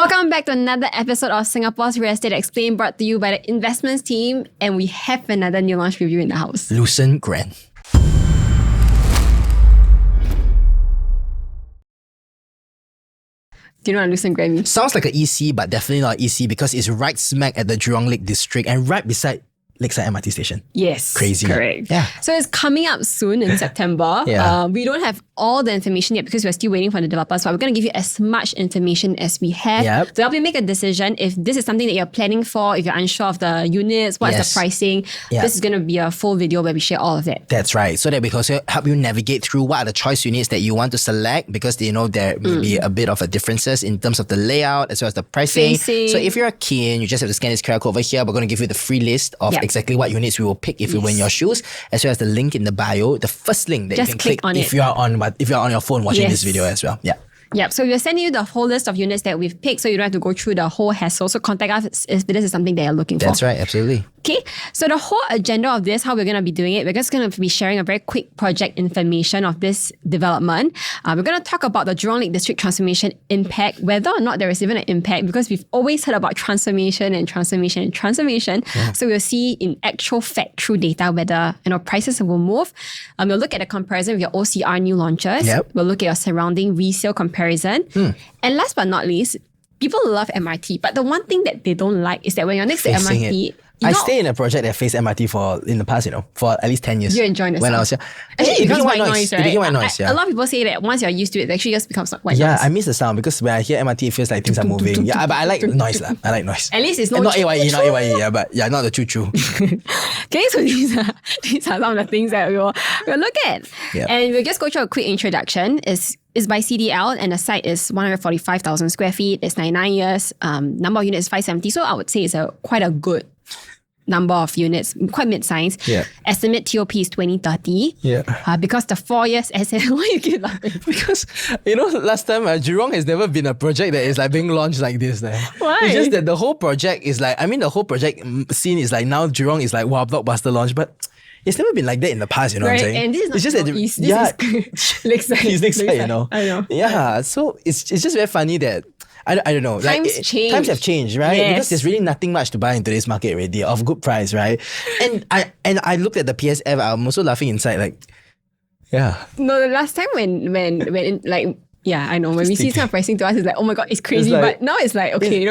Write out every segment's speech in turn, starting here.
Welcome back to another episode of Singapore's Real Estate Explained, brought to you by the investments team, and we have another new launch review in the house. Lucerne Grand. Do you know what Lucerne Grand means? Sounds like an EC, but definitely not EC because it's right smack at the Jurong Lake District and right beside Lakeside MRT station. Yes. Crazy. Correct. Yeah. So it's coming up soon in September. Yeah. We don't have all the information yet because we're still waiting for the developers, but we're going to give you as much information as we have to help you make a decision if this is something that you're planning for, if you're unsure of the units, what's the pricing. This is going to be a full video where we share all of it. That's right. So that we can also help you navigate through what are the choice units that you want to select because you know there may be a bit of a differences in terms of the layout as well as the pricing. So if you're keen, you just have to scan this QR code over here. We're going to give you the free list of exactly what units we will pick if you win your shoes, as well as the link in the bio, the first link that just you can click on if you are on your phone watching this video as well. Yeah. Yep. So we're sending you the whole list of units that we've picked so you don't have to go through the whole hassle. So contact us if this is something that you're looking for. That's right. Absolutely. Okay. So the whole agenda of this, how we're going to be doing it, we're just going to be sharing a very quick project information of this development. We're going to talk about the Jurong Lake District transformation impact, whether or not there is even an impact, because we've always heard about transformation. Yeah. So we'll see in actual fact through data whether prices will move. We'll look at a comparison with your OCR new launches. We'll look at your surrounding resale comparison. And last but not least, people love MRT, but the one thing that they don't like is that when you're next to MRT, I stayed in a project that faced MRT in the past, for at least 10 years. You're enjoying this when I was here. Actually, it becomes white noise, right? It became white noise, A lot of people say that once you're used to it actually just becomes white noise. Yeah, I miss the sound because when I hear MRT, it feels like things are moving. Yeah, but I like noise. I like noise. At least it's not AYE, but not the choo-choo. Okay, so these are some of the things that we'll look at. And we'll just go through a quick introduction. It's by CDL and the site is 145,000 square feet. It's 99 years. Number of units is 570. So I would say it's quite a good number of units, quite mid-size. Estimate TOP is 2030. Because the 4 years why you keep laughing? Because, last time Jurong has never been a project that is like being launched like this. Why? It's just that the whole project is like, the whole project scene is like now Jurong is like, wow, blockbuster launch. But it's never been like that in the past, you know what I'm saying? And this is not it's just East. This is Lakeside. It's Lakeside, I know. Yeah, so it's just very funny that I don't know. Times have changed, right? Yes. Because there's really nothing much to buy in today's market already of good price, right? And I looked at the PSF. I'm also laughing inside, like, No, the last time when I know. When we see some pricing to us, it's like, oh my god, it's crazy. But now it's like, okay,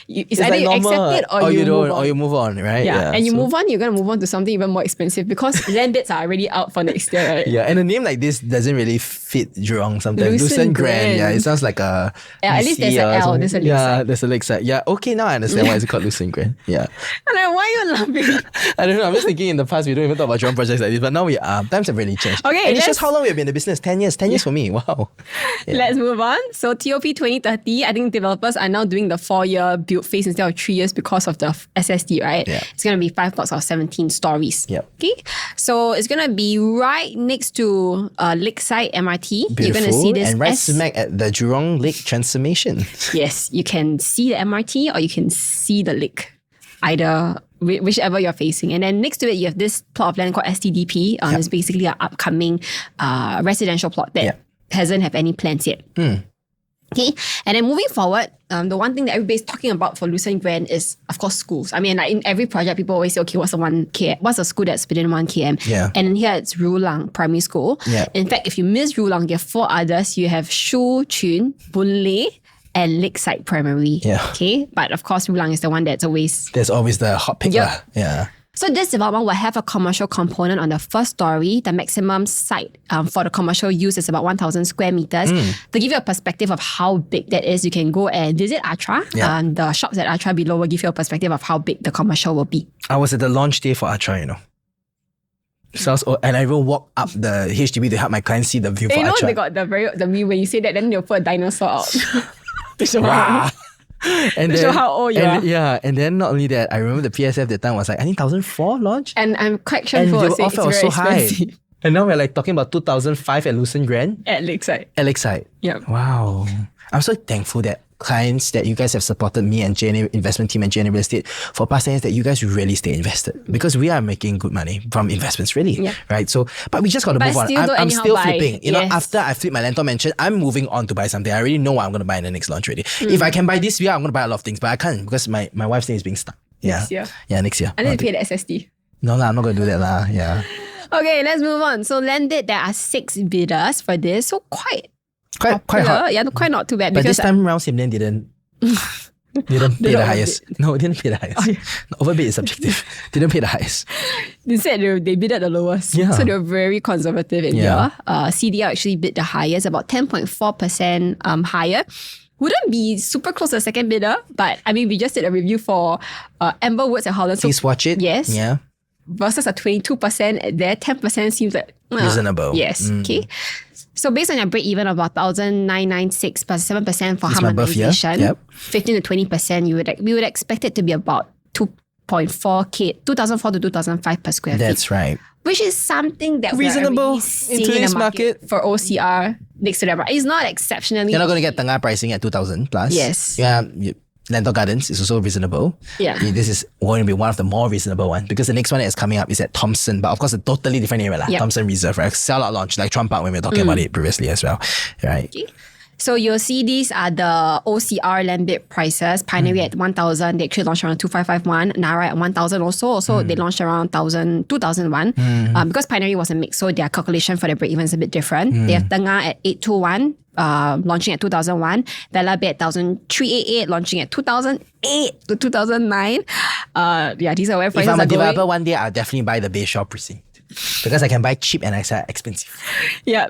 it's either you accept it or you don't, move on. or you move on, right? And you move on, you're gonna move on to something even more expensive because land bids are already out for next year, right? Yeah, and a name like this doesn't really fit Jurong sometimes. Lucerne Grand. Yeah, it sounds like a at least there's an L, there's a Lakeside. Yeah, there's a Lakeside. Yeah, okay, now I understand why it's called Lucerne Grand. Yeah. And like, why are you laughing? I don't know. I'm just thinking in the past we don't even talk about Jurong projects like this, but now we are. Times have really changed. Okay, and it's just how long we've been in the business. 10 years. 10 years for me. Wow. Let's move on. So TOP 2030, I think developers are now doing the 4-year build phase instead of 3 years because of the SSD, right? It's going to be 5 blocks of 17 stories. Okay, so it's going to be right next to Lakeside MRT. Beautiful. You're going to see this and right smack at the Jurong Lake transformation. Yes, you can see the MRT or you can see the lake. Either whichever you're facing. And then next to it, you have this plot of land called STDP. It's basically an upcoming residential plot that hasn't have any plans yet. Okay, and then moving forward, the one thing that everybody's talking about for Lucerne Grand is, of course, schools. I mean, like in every project, people always say, okay, what's a school that's within 1 km? And here it's Rulang Primary School. In fact, if you miss Rulang, there are 4 others. You have Shu Chun, Boon Lay, and Lakeside Primary. Okay, but of course, Rulang is the one that's always... There's always the hot pick. So this development will have a commercial component on the first story. The maximum site for the commercial use is about 1,000 square meters. To give you a perspective of how big that is, you can go and visit Atra. The shops at Atra below will give you a perspective of how big the commercial will be. I was at the launch day for Atra, and I even walked up the HDB to help my clients see the view for Atra. They got the view. When you say that, then they'll put a dinosaur out. And show how old you are. Yeah, and then not only that, I remember the PSF that time was like, I think 1,004 launch. And I'm quite sure people say it's very so expensive. High. And now we're like talking about 2005 at Lucerne Grand. At Lakeside. At Lakeside. Yeah. Wow. I'm so thankful that clients that you guys have supported me and JNA investment team and JNA real estate for past 10 years that you guys really stay invested because we are making good money from investments, really. Right? So, but we just got to move on. I'm still flipping. You know, after I flip my Lentor mansion, I'm moving on to buy something. I already know what I'm going to buy in the next launch already. If I can buy this year, I'm going to buy a lot of things, but I can't because my wife's name is being stuck. Next year. Yeah, next year. I need to pay the SSD. No, I'm not going to do that. Yeah. Okay, let's move on. So landed, there are 6 bidders for this. So quite hard. Yeah, quite not too bad. But this time around, Simlian didn't pay the highest. No, it didn't pay the highest. Oh, yeah. Overbid is subjective. Didn't pay the highest. They said they bid at the lowest. Yeah. So they were very conservative in here. CDL actually bid the highest, about 10.4% higher. Wouldn't be super close to the second bidder, but I mean, we just did a review for Amber Woods at Holland. Please watch it. Yes. Yeah. Versus a 22% there, 10% seems like reasonable. Yes. Okay. So based on your break even of about 1,996 plus 7% for harmonization, 15 to 20%, we would expect it to be about 2.4K, 2004 to 2005 per square feet. That's right. Which is something that reasonable we're seeing in today's market for OCR next to them. It's not exceptionally. You're not going to get Tengah pricing at 2,000 plus. Yes. Yeah. Lentor Gardens is also reasonable. Yeah. This is going to be one of the more reasonable ones because the next one that is coming up is at Thompson, but of course a totally different area. Thompson Reserve, right? Sellout launch like Trump Park when we were talking about it previously as well. Right. Okay. So you'll see these are the OCR land bid prices. Pinetree at 1,000, they actually launched around 2,551. Nara at 1,000 also they launched around 2,001. Because Pinetree was a mix, so their calculation for the break-even is a bit different. They have Tengah at 821, launching at 2001. Bella Bay at 1,388, launching at 2008 to 2009. These are where prices are going. If I'm a developer one day, I'll definitely buy the Bayshore precinct. Because I can buy cheap and I sell expensive. Yeah.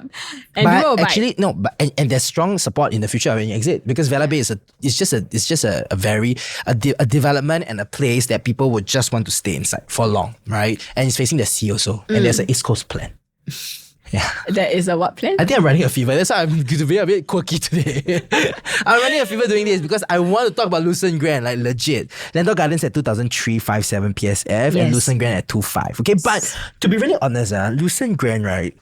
And but actually, no, but and there's strong support in the future when you exit because Vela Bay is just a very development and a place that people would just want to stay inside for long, right? And it's facing the sea also. And there's an East Coast plan. Yeah. There is a what plan? I think I'm running a fever. That's why I'm being a bit quirky today. I'm running a fever doing this because I want to talk about Lucerne Grand, like legit. Lentor Gardens at 2,357 PSF and Lucerne Grand at 2,500. Okay, but to be really honest, Lucerne Grand, right?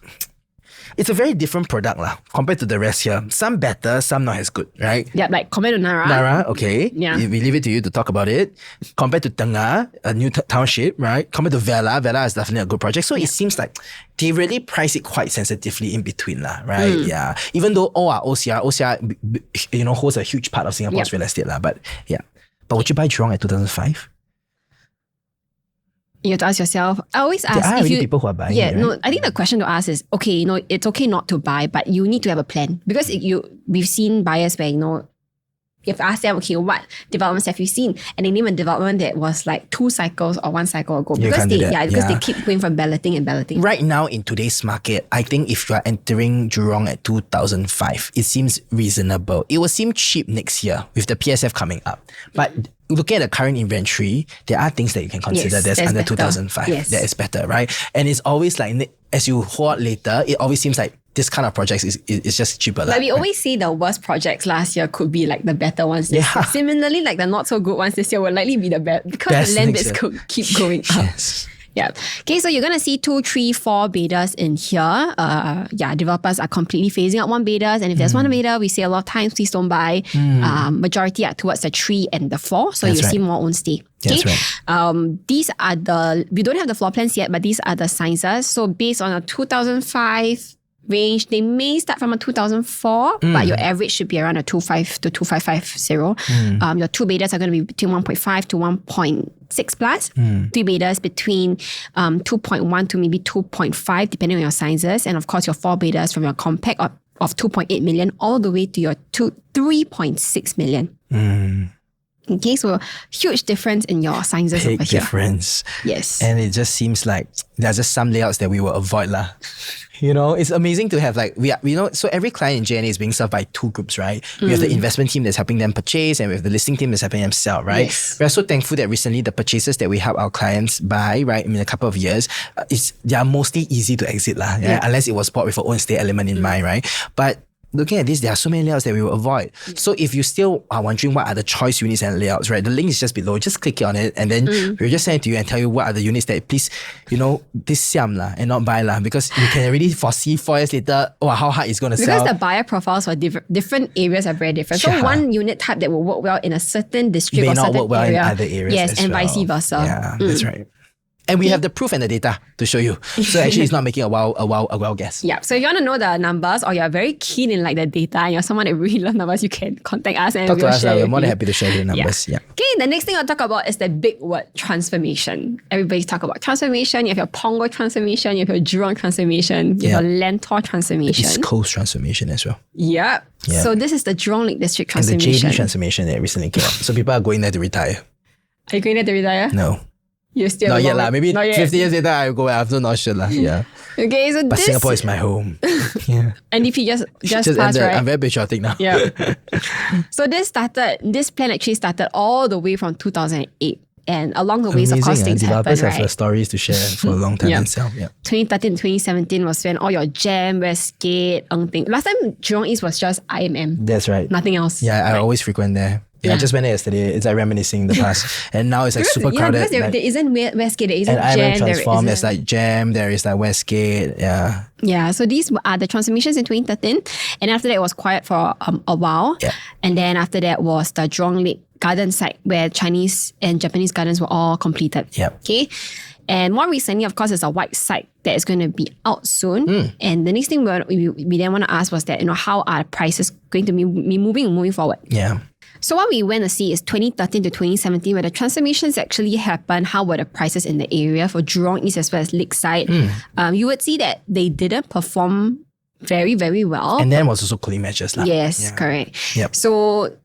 It's a very different product compared to the rest here. Some better, some not as good, right? Yeah, like compared to Nara. Nara, okay. Yeah. We leave it to you to talk about it. Compared to Tengah, a new township, right? Compared to Vela is definitely a good project. So it seems like they really price it quite sensitively in between, right? Yeah. Even though OCR, holds a huge part of Singapore's real estate, but yeah. But would you buy Jurong at 2005? You have to ask yourself. I always ask there are already people who are buying. Yeah, right? no. I think the question to ask is, okay, it's okay not to buy, but you need to have a plan because we've seen buyers where you have to ask them, okay, what developments have you seen? And they name a development that was like 2 cycles or 1 cycle ago because they keep going from balloting and balloting. Right now in today's market, I think if you are entering Jurong at 2005, it seems reasonable. It will seem cheap next year with the PSF coming up, but looking at the current inventory, there are things that you can consider that's under better. 2005 that is better, right? And it's always like, as you hold later, it always seems like this kind of projects is just cheaper. Like we always say the worst projects last year could be like the better ones this year. Similarly, like the not so good ones this year will likely be the best because the land bids could keep going up. Yes. Yeah. Okay, so you're going to see 2, 3, 4 bidders in here. Developers are completely phasing out 1 bidders. And if there's 1 bidder, we say a lot of times, please don't buy. Majority are towards the 3 and the 4. So you see more own stay. Okay. That's right. These are we don't have the floor plans yet, but these are the sizes. So based on a 2005 range, they may start from a 2004, but your average should be around a 25 to 2550. Your 2 bidders are going to be between 1.5 to 1.6 plus. 3 bidders between 2.1 to maybe 2.5, depending on your sizes. And of course, your 4 bidders from your compact of 2.8 million all the way to your 3.6 million. Okay, so huge difference in your sizes over here. Difference. Yes. And it just seems like there's just some layouts that we will avoid lah. It's amazing to have so every client in JNA is being served by 2 groups, right? We have the investment team that's helping them purchase and we have the listing team that's helping them sell, right? Yes. We're so thankful that recently the purchases that we help our clients buy, right, in a couple of years, they are mostly easy to exit lah, unless it was bought with an own stay element in mind, right? But looking at this, there are so many layouts that we will avoid. So if you still are wondering what are the choice units and layouts, right? The link is just below. Just click on it and then we'll just send it to you and tell you what are the units that please, this siam lah and not buy lah, because you can already foresee 4 years later, how hard it's going to sell. Because the buyer profiles for different areas are very different. So one unit type that will work well in a certain district may or not certain work well area. in other areas. Yes, and well. vice versa. Yeah, that's right. And we have the proof and the data to show you. So actually it's not making a wild guess. Yeah. So if you want to know the numbers or you're very keen in like the data and you're someone that really loves numbers, you can contact us and Talk to we'll us. share We're with more than you. happy to share the numbers. Yeah. Okay, the next thing I'll talk about is the big word, transformation. Everybody's talk about transformation. You have your Punggol transformation, you have your Jurong transformation, you have your Lentor transformation. East Coast transformation as well. Yeah. So this is the Jurong Lake District transformation. And the JB transformation that recently came up. So people are going there to retire. Are you going there to retire? No. You're still not yet lah. Maybe not 50 years later I'll go. I'm still not sure lah. Yeah. Okay, so But this Singapore is my home. Yeah. NDP just passed, ended. right? I'm very patriotic now. Yeah. So this plan actually started all the way from 2008. And along the ways, of course, things happen, developers right? have stories to share for a long time themselves. Yeah. 2013 to 2017 was when all your Jam, Westgate, last time Jurong East was just IMM. That's right. Nothing else. Yeah, I always frequent there. Yeah, I just went there yesterday. It's like reminiscing the past. And now it's like super crowded. Because there isn't Westgate, there isn't and Jam. IMM transformed. There's like Jam, there is like Westgate. Yeah. Yeah, so these are the transformations in 2013. And after that, it was quiet for a while. Yeah. And then after that was the Jurong Lake Garden site where Chinese and Japanese gardens were all completed. Yeah. Okay. And more recently, of course, is a white site that is going to be out soon. And the next thing we then want to ask was that, how are prices going to be moving forward? Yeah. So what we went to see is 2013 to 2017, where the transformations actually happened. How were the prices in the area for Jurong East as well as Lakeside? You would see that they didn't perform very, very well. And then was also cooling measures. Yes, correct. Yep. So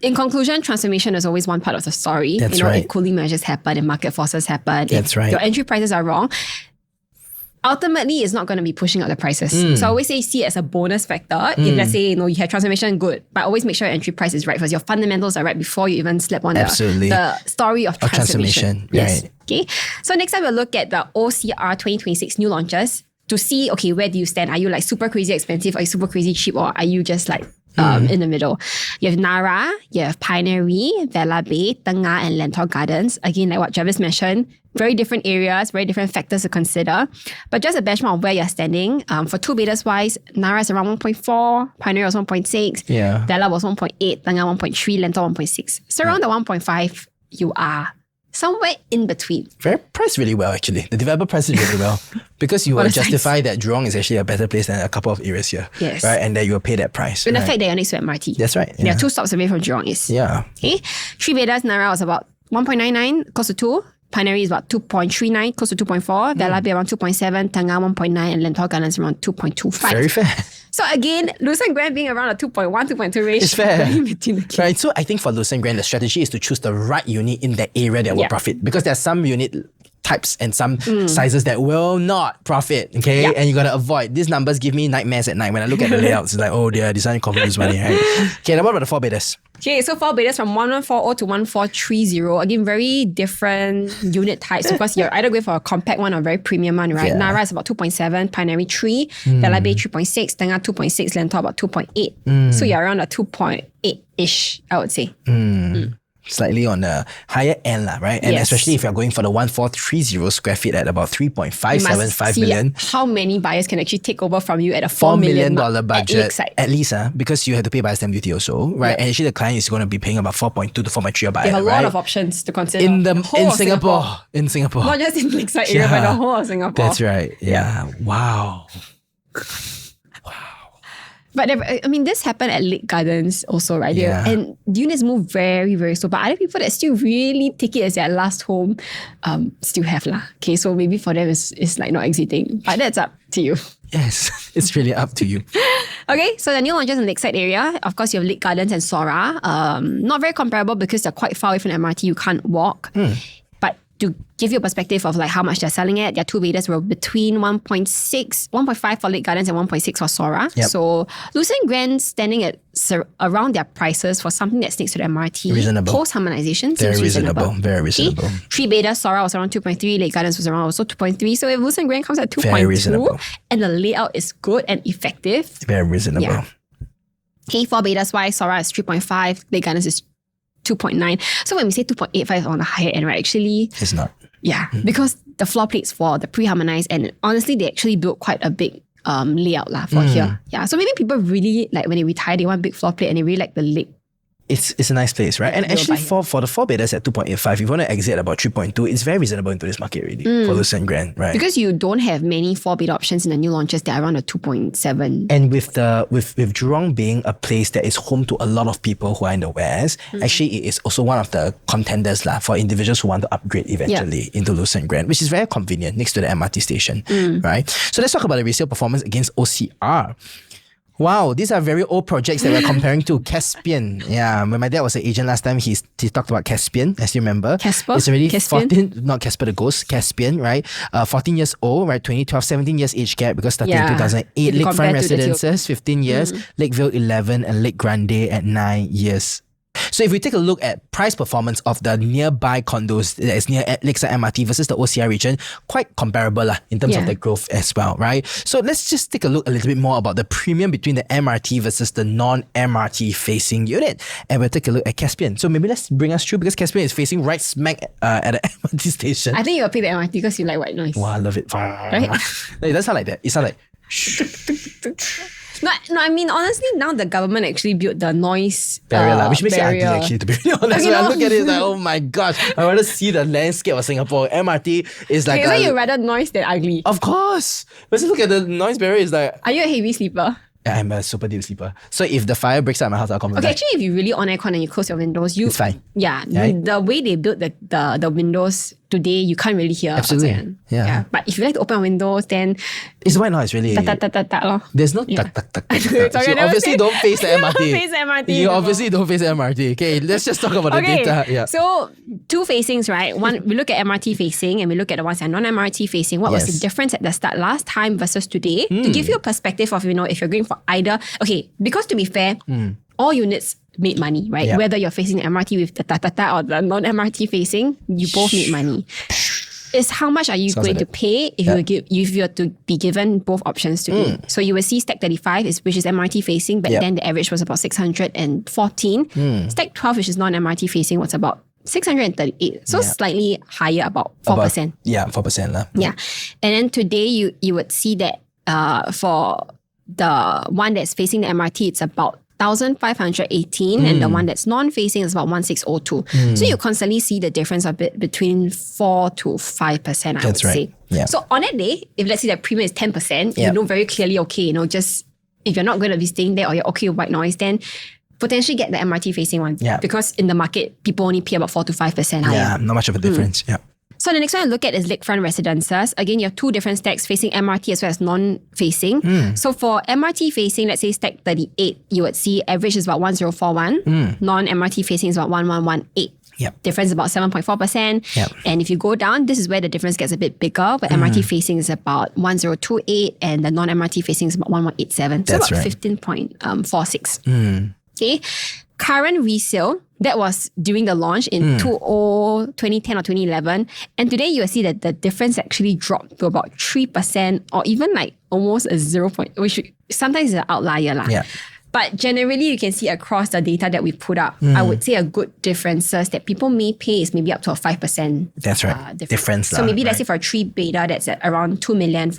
in conclusion, transformation is always one part of the story. That's right. If cooling measures happen and market forces happen. That's right. Your entry prices are wrong. Ultimately, it's not going to be pushing up the prices. So I always say see it as a bonus factor. If let's say you have transformation, good, but always make sure your entry price is right first. Your fundamentals are right before you even slap on the story of transformation. Yes. Right. Okay. So next time we'll look at the OCR 2026 new launches to see, okay, where do you stand? Are you like super crazy expensive? Are you super crazy cheap? Or are you just like in the middle? You have Nara, you have Pinetree, Vela Bay, Tengah, and Lentor Gardens. Again, like what Travis mentioned, very different areas, very different factors to consider. But just a benchmark of where you're standing. For 2-beders wise, Nara is around 1.4, Pinetree was 1.6, Vela was 1.8, Tengah 1.3, Lentor 1.6. So around the 1.5, you are somewhere in between. Very priced really well, actually. The developer priced it really well because you will justify that Jurong is actually a better place than a couple of areas here. Yes. Right? And that you will pay that price. And the fact that you're next to MRT. That's right. There are 2 stops away from Jurong East. Yeah. Okay. 3-beders, Nara was about 1.99, close to 2. Pinetree is about 2.39, close to 2.4. Vela Bay around 2.7, Tengah 1.9, and Lentor Gardens around 2.25. Very fair. So again, Lucerne Grand being around a 2.1, 2.2 range. It's fair. Right. So I think for Lucerne Grand, the strategy is to choose the right unit in that area that will profit. Because there are some unit types and some sizes that will not profit. Okay. And you gotta avoid. These numbers give me nightmares at night when I look at the layouts. It's like, oh dear, this one confidence money, right? Okay, now what about the 4-beders? Okay, so 4-beders from 1140 to 1430. Again, very different unit types because you're either going for a compact one or a very premium one, right? Nara is about 2.7, Pinetree 3, Vela Bay 3.6, Tengah 2.6, Lentor about 2.8. So you're around a 2.8-ish, I would say. Slightly on the higher end, right? And Yes. especially if you're going for the 1430 square feet at about 3.575 see million. how many buyers can actually take over from you at a $4 $4 million million budget at least, because you have to pay buyer stamp duty also, right? And actually the client is going to be paying about 4.2 to 4.3 a buyer. You have a right? lot of options to consider. in whole of Singapore. In Singapore. Not just in Lakeside area, but the whole of Singapore. That's right. Yeah. Wow. But I mean, this happened at Lake Gardens also, right? Yeah. And units move very, very slow. But other people that still really take it as their last home, still have lah. Okay, so maybe for them it's like not exiting. But that's up to you. Yes, it's really up to you. Okay, so the new launches in Lakeside area, of course, you have Lake Gardens and Sora. Not very comparable because they're quite far away from the MRT. You can't walk. But to give you a perspective of like how much they're selling at, their 2-beders were between 1.5 for Lake Gardens and 1.6 for Sora. Yep. So Lucerne Grand standing at around their prices for something that's next to the MRT. Reasonable. Post-harmonization seems Very reasonable. reasonable. Very reasonable. Okay? 3-beders, Sora was around 2.3, Lake Gardens was around also 2.3. So if Lucerne Grand comes at Very reasonable. 2.2 and the layout is good and effective, Very reasonable. Yeah. Okay, 4 betas wise, Sora is 3.5, Lake Gardens is 2.9. So when we say 2.85 on the higher end, right, actually... It's not. Yeah, because the floor plates for the pre-harmonized, and honestly, they actually built quite a big layout for here. Yeah, so maybe people really, like when they retire, they want big floor plate and they really like the lake. It's a nice place, right? And actually for the 4 betas at 2.85, if you want to exit at about 3.2, it's very reasonable into this market really for Lucerne Grand, right? Because you don't have many 4 beta options in the new launches that are around a 2.7. And with Jurong being a place that is home to a lot of people who are in the West, actually it is also one of the contenders for individuals who want to upgrade eventually into Lucerne Grand, which is very convenient next to the MRT station, right? So let's talk about the resale performance against OCR. Wow, these are very old projects that we're comparing to. Caspian. Yeah, when my dad was an agent last time, he talked about Caspian, as you remember. Casper? It's already Caspian? 14, not Casper the Ghost, Caspian, right? 14 years old, right? 2012, 17 years age gap because starting in 2008. Lakefront Residences, 15 years. Lakeville, 11, and Lake Grande at 9 years. So if we take a look at price performance of the nearby condos that is near Lakeside MRT versus the OCR region, quite comparable in terms of the growth as well, right? So let's just take a look a little bit more about the premium between the MRT versus the non-MRT facing unit. And we'll take a look at Caspian. So maybe let's bring us through because Caspian is facing right smack at the MRT station. I think you'll pick the MRT because you like white noise. Wow, I love it. Right? No, it doesn't sound like that. It sounds like... No, I mean, honestly, now the government actually built the noise barrier, which makes it ugly actually, to be really honest. When I look at it, it's like, oh my gosh, I want to see the landscape of Singapore. MRT is like... Okay, so you rather noise than ugly? Of course! But just look at the noise barrier, it's like... Are you a heavy sleeper? Yeah, I'm a super deep sleeper. So if the fire breaks out in my house, I'll come back. Okay, actually, if you really on aircon and you close your windows, it's fine. Yeah, right? The way they built the windows today, you can't really hear. Absolutely. Outside. Yeah. But if you like to open windows, then it's white noise, really. There's no tak tak tak. You obviously don't face the MRT. Don't face the MRT. You obviously don't face the MRT. Okay, let's just talk about the data. Yeah. So 2 facings, right? One, we look at MRT facing and we look at the ones that are non-MRT facing. What was the difference at the start last time versus today? To give you a perspective of, if you're going for either... Okay, because to be fair, all units made money, right? Whether you're facing the MRT with the ta-ta-ta or the non-MRT facing, you both made money. Is how much are you going to pay if you were to be given both options today? So you will see Stack 35, which is MRT facing. Back then, the average was about 614. Stack 12, which is non-MRT facing, was about 638. So slightly higher, about 4%. 4%. Yeah. And then today, you would see that for the one that's facing the MRT, it's about 1,518 and the one that's non-facing is about 1,602. So you constantly see the difference of between 4 to 5%, I would say. Yeah. So on that day, if let's say the premium is 10%, you know very clearly, okay, just if you're not going to be staying there or you're okay with white noise, then potentially get the MRT facing one. Yeah. Because in the market, people only pay about 4 to 5% higher. Yeah, not much of a difference. Yeah. So the next one I look at is Lakefront Residences. Again, you have 2 different stacks facing MRT as well as non-facing. So for MRT facing, let's say stack 38, you would see average is about 1,041. Non-MRT facing is about 1,118. Difference is about 7.4%. And if you go down, this is where the difference gets a bit bigger. But MRT facing is about 1,028 and the non-MRT facing is about 1,187. So about 15.46. Okay. Current resale, that was during the launch in 2010 or 2011. And today you will see that the difference actually dropped to about 3% or even like almost a 0. Which sometimes is an outlier. But generally, you can see across the data that we put up, I would say a good differences that people may pay is maybe up to a 5%. That's right. Difference. So maybe let's say for a 3 beta that's at around 2 million.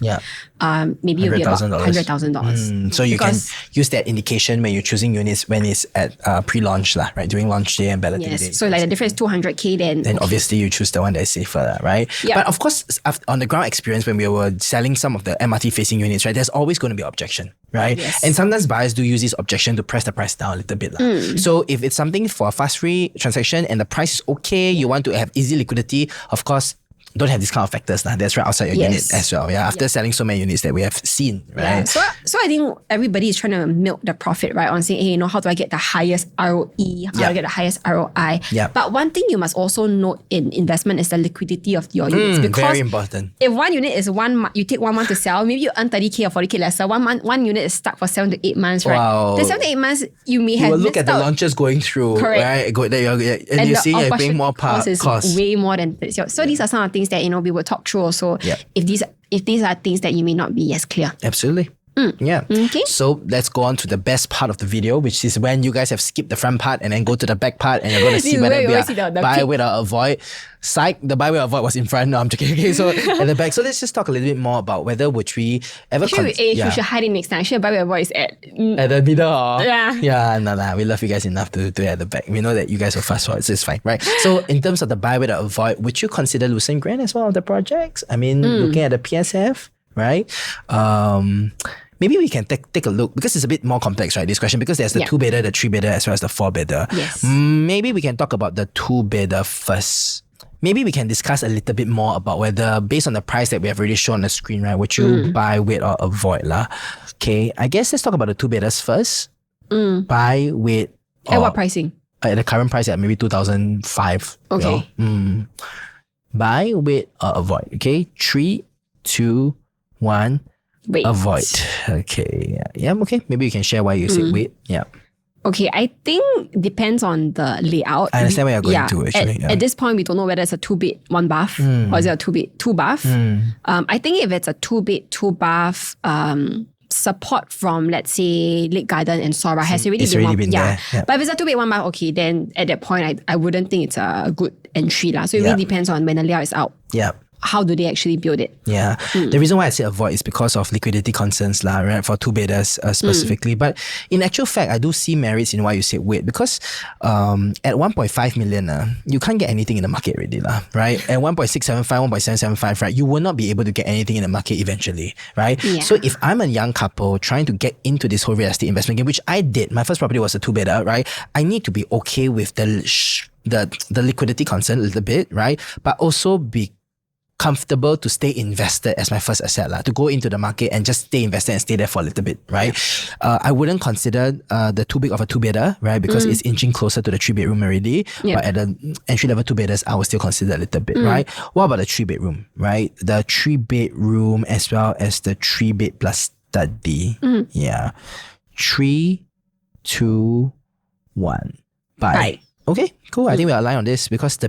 Maybe it'll be about $100,000. So you can use that indication when you're choosing units when it's at pre-launch, right? During launch day and balloting day. So like the difference is 200K then. Then obviously you choose the one that is safer, right? But of course, on the ground experience, when we were selling some of the MRT facing units, right, there's always going to be objection, right? And sometimes buyers do use this objection to press the price down a little bit. So if it's something for a fast-free transaction and the price is okay, you want to have easy liquidity, of course, don't have these kind of factors that's right outside your unit as well. After selling so many units that we have seen, right? So I think everybody is trying to milk the profit, right? On saying, hey, how do I get the highest ROE? How do I get the highest ROI? But one thing you must also note in investment is the liquidity of your units. Because very important. If one unit is you take 1 month to sell, maybe you earn 30K or 40K lesser. One unit is stuck for 7 to 8 months, right? Then 7 to 8 months, you may have You will look at the launches going through, right? And you see you're paying more cost. Way more than so these are some of the things that we will talk through also if these are things that you may not be as clear. Absolutely. Yeah. Okay. So let's go on to the best part of the video, which is when you guys have skipped the front part and then go to the back part and you're going to see whether we are buy, wait, or avoid. Psych, the buy, wait, or avoid was in front. No, I'm joking. Okay, so at the back. So let's just talk a little bit more about whether would we ever... we should hide it next time. Actually, buy, wait, or avoid is at the middle. Yeah. Yeah, no. We love you guys enough to do it at the back. We know that you guys will fast forward, so it's fine, right? So in terms of the buy, wait, or avoid, would you consider Lucerne Grand as one of the projects? I mean, looking at the PSF, right? Maybe we can take a look, because it's a bit more complex, right, this question, because there's the 2-bedder, the 3-bedder, as well as the 4-bedder. Yes. Maybe we can talk about the 2-bedder first. Maybe we can discuss a little bit more about whether, based on the price that we have already shown on the screen, right, would you buy, wait, or avoid lah? Okay, I guess let's talk about the 2-bedders first. Buy, wait, or... At what pricing? At the current price at maybe 2,005. Okay. Buy, wait, or avoid. Okay, 3, 2, 1... Wait. Avoid. Okay. Yeah, okay. Maybe you can share why you said wait. Yeah. Okay, I think depends on the layout. I understand where you're going to actually. At this point, we don't know whether it's a 2-bed, 1-bath or is it a 2-bed, 2-bath. I think if it's a 2-bed, 2-bath, support from, let's say, Lake Garden and Sora has already been there. Yeah. But if it's a 2-bed, 1-bath, okay, then at that point, I wouldn't think it's a good entry lah. So it really depends on when the layout is out. Yeah. How do they actually build it? Yeah. The reason why I say avoid is because of liquidity concerns lah, right, for 2-bedders specifically. But in actual fact, I do see merits in why you say wait, because at 1.5 million, you can't get anything in the market already lah, right? At 1.675, 1.775, right, you will not be able to get anything in the market eventually, right? Yeah. So if I'm a young couple trying to get into this whole real estate investment game, which I did, my first property was a 2-bedder, right? I need to be okay with the liquidity concern a little bit, right? But also be comfortable to stay invested as my first asset lah, to go into the market and just stay invested and stay there for a little bit, right? I wouldn't consider the too big of a 2-bedder, right? Because it's inching closer to the 3-bedroom already. But at the entry level 2-bedders, I would still consider a little bit, right? What about the 3-bedroom, right? The 3-bedroom as well as the 3-bed plus study. Yeah. 3, 2, 1. Buy. Right. Okay, cool. I think we're aligned on this because the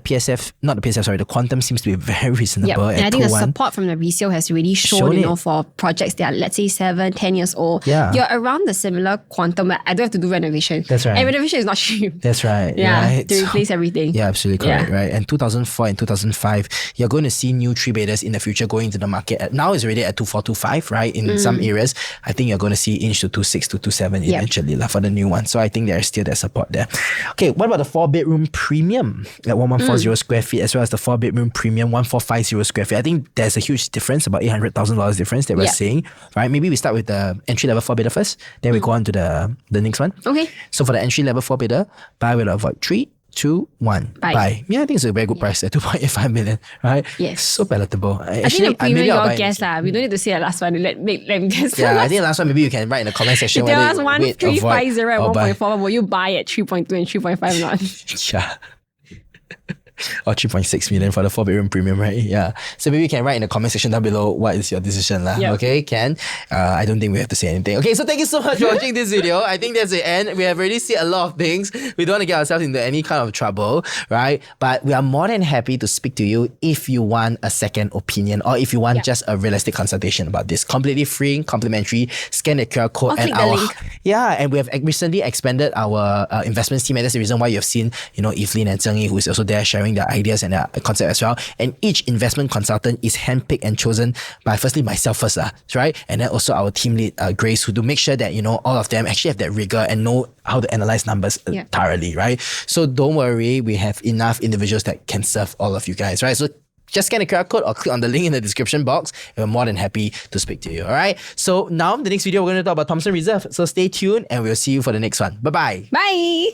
quantum seems to be very reasonable. And I think the support from the resale has really shown for projects that are, let's say, 7, 10 years old. Yeah. You're around the similar quantum. I don't have to do renovation. That's right. And renovation is not cheap. That's right. Yeah, right. to replace everything. Yeah, absolutely correct, right? And 2004 and 2005, you're going to see new 3-bedders in the future going into the market. Now it's already at 2425, right? In some areas, I think you're going to see inch to 26 to 27 eventually for the new one. So I think there's still that support there. Okay, what about the 4-bedroom premium at 1140 square feet, as well as the 4-bedroom premium 1450 square feet? I think there's a huge difference, about $800,000 difference that we're seeing, right? Maybe we start with the entry level 4-bedder first, then we go on to the next one. Okay. So for the entry level 4-bedder, buy with avoid 3, 2, 1. Buy. Yeah, I think it's a very good price at 2.85 million, right? Yes. So palatable. I think the premium you all guess lah. We don't need to say the last one. Let me guess. Yeah, I think the last one maybe you can write in the comment section. There was 1350 at 1.4. Will you buy at 3.2 and 3.5 not? Yeah. Or 3.6 million for the 4-bedroom premium, right? Yeah. So maybe you can write in the comment section down below what is your decision lah. Yep. Okay, Ken? I don't think we have to say anything. Okay, so thank you so much for watching this video. I think that's the end. We have already seen a lot of things. We don't want to get ourselves into any kind of trouble, right? But we are more than happy to speak to you if you want a second opinion or if you want just a real estate consultation about this. Completely free, complimentary. Scan the QR code and our link. Yeah, and we have recently expanded our investments team, and that's the reason why you have seen, Evelyn and Zheng Yi, who is also there sharing their ideas and their concept as well. And each investment consultant is handpicked and chosen by firstly myself first, right? And then also our team lead, Grace, who do make sure that, all of them actually have that rigor and know how to analyze numbers thoroughly, right? So don't worry, we have enough individuals that can serve all of you guys, right? So just scan the QR code or click on the link in the description box. And we're more than happy to speak to you, all right? So now, the next video, we're going to talk about Thomson Reserve. So stay tuned and we'll see you for the next one. Bye-bye. Bye.